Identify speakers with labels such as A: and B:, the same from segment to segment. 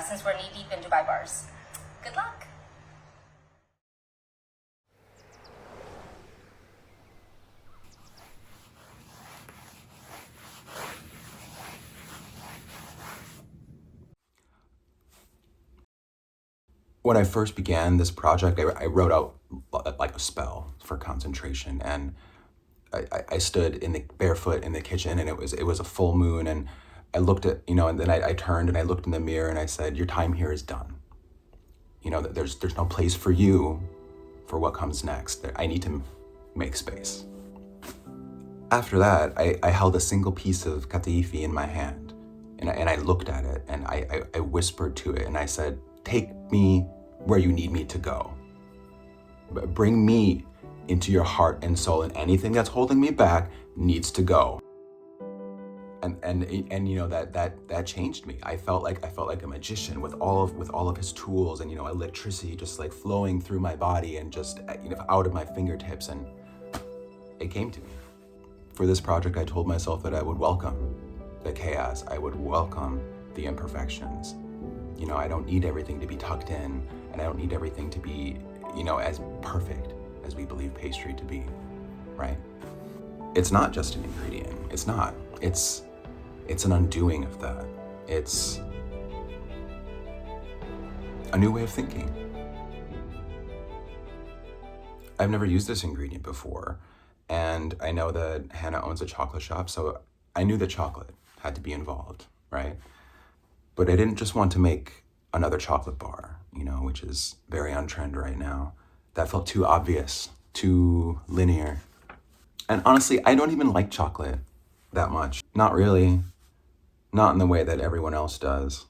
A: since we're knee deep in Dubai bars. Good luck.
B: When I first began this project, I wrote out like a spell for concentration, and I stood in the barefoot in the kitchen, and it was a full moon, and I looked at, and then I turned and I looked in the mirror and I said, your time here is done. There's no place for you for what comes next. I need to make space. After that, I held a single piece of Kataifi in my hand, and I looked at it, and I whispered to it, and I said, take me where you need me to go. Bring me into your heart and soul, and anything that's holding me back needs to go. And that changed me. I felt like a magician with all of his tools, and electricity just like flowing through my body and just out of my fingertips, and it came to me. For this project, I told myself that I would welcome the chaos. I would welcome the imperfections. I don't need everything to be tucked in, and I don't need everything to be, as perfect as we believe pastry to be, right? It's not just an ingredient. It's not. It's an undoing of that. It's a new way of thinking. I've never used this ingredient before, and I know that Hannah owns a chocolate shop, so I knew that chocolate had to be involved, right? But I didn't just want to make another chocolate bar, which is very on trend right now. That felt too obvious, too linear. And honestly, I don't even like chocolate that much. Not really. Not in the way that everyone else does.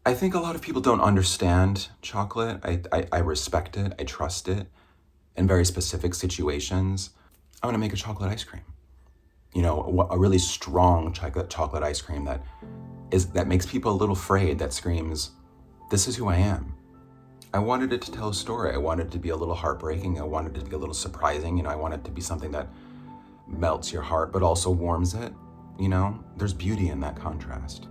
B: I think a lot of people don't understand chocolate. I respect it. I trust it. In very specific situations, I want to make a chocolate ice cream. A really strong chocolate ice cream that makes people a little afraid, that screams, this is who I am. I wanted it to tell a story. I wanted it to be a little heartbreaking. I wanted it to be a little surprising. I wanted it to be something that melts your heart, but also warms it. There's beauty in that contrast.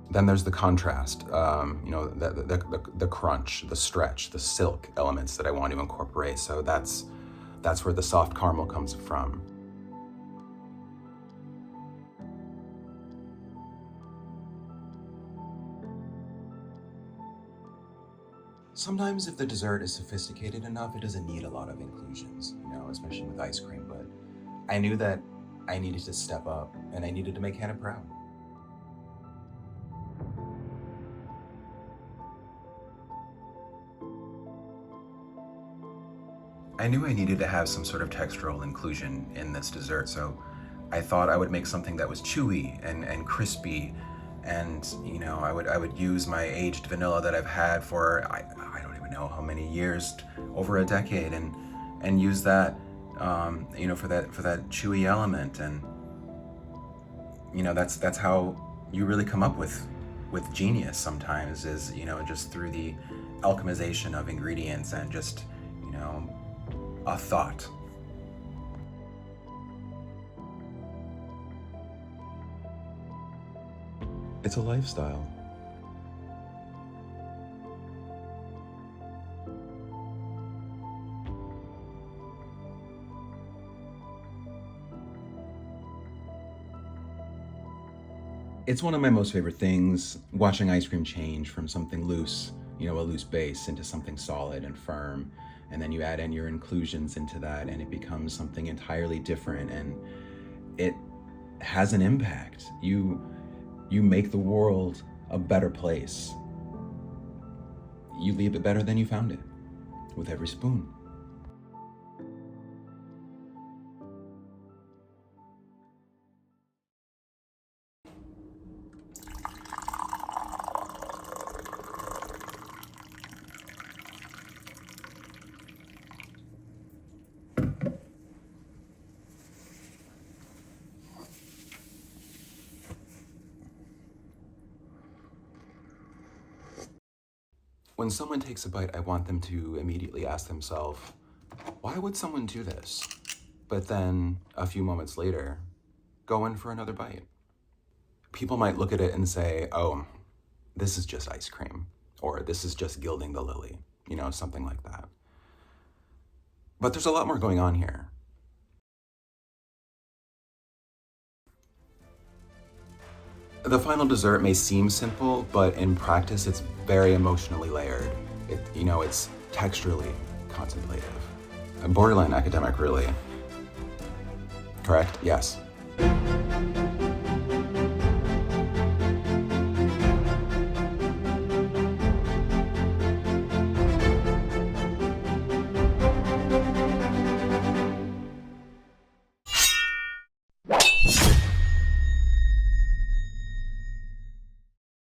B: Then there's the contrast, the crunch, the stretch, the silk elements that I want to incorporate. So that's where the soft caramel comes from. Sometimes if the dessert is sophisticated enough, it doesn't need a lot of inclusions, especially with ice cream. But I knew that I needed to step up, and I needed to make Hannah proud. I knew I needed to have some sort of textural inclusion in this dessert, so I thought I would make something that was chewy and crispy, and I would use my aged vanilla that I've had for I don't even know how many years, over a decade, and use that for that chewy element, and that's how you really come up with genius sometimes, is just through the alchemization of ingredients and just a thought. It's a lifestyle. It's one of my most favorite things, watching ice cream change from something loose, a loose base, into something solid and firm. And then you add in your inclusions into that, and it becomes something entirely different, and it has an impact. You make the world a better place. You leave it better than you found it, with every spoon. When someone takes a bite, I want them to immediately ask themselves, why would someone do this? But then, a few moments later, go in for another bite. People might look at it and say, oh, this is just ice cream, or this is just gilding the lily, something like that. But there's a lot more going on here. The final dessert may seem simple, but in practice, it's very emotionally layered. It's texturally contemplative. A borderline academic, really. Correct? Yes.